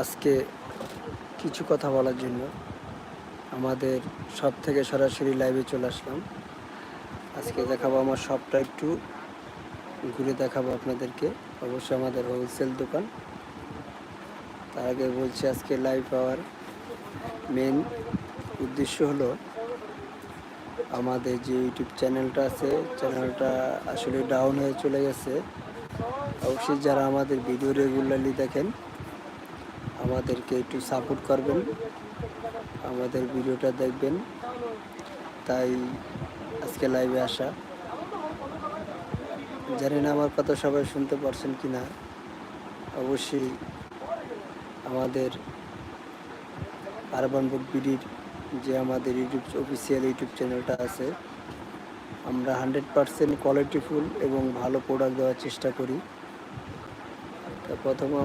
আজকে কিছু কথা বলার জন্য আমাদের শপ থেকে সরাসরি লাইভে চলে আসলাম। আজকে দেখাবো আমার শপটা, একটু ঘুরে দেখাবো আপনাদেরকে। অবশ্যই আমাদের হোলসেল দোকান। তার আগে বলছি, আজকে লাইভ পাওয়ার মেন উদ্দেশ্য হলো আমাদের যে ইউটিউব চ্যানেলটা আছে, চ্যানেলটা আসলে ডাউন হয়ে চলে গেছে। অবশ্যই যারা আমাদের ভিডিও রেগুলারলি দেখেন, আমাদেরকে একটু সাপোর্ট করবেন, আমাদের ভিডিওটা দেখবেন, তাই আজকে লাইভে আসা। জানি না আমার কথা সবাই শুনতে পারছেন কি না। অবশ্যই আমাদের আরবান বুক বিডির যে আমাদের ইউটিউব অফিসিয়াল ইউটিউব চ্যানেলটা আছে, আমরা 100% কোয়ালিটিফুল এবং ভালো প্রোডাক্ট দেওয়ার চেষ্টা করি। তো প্রথমে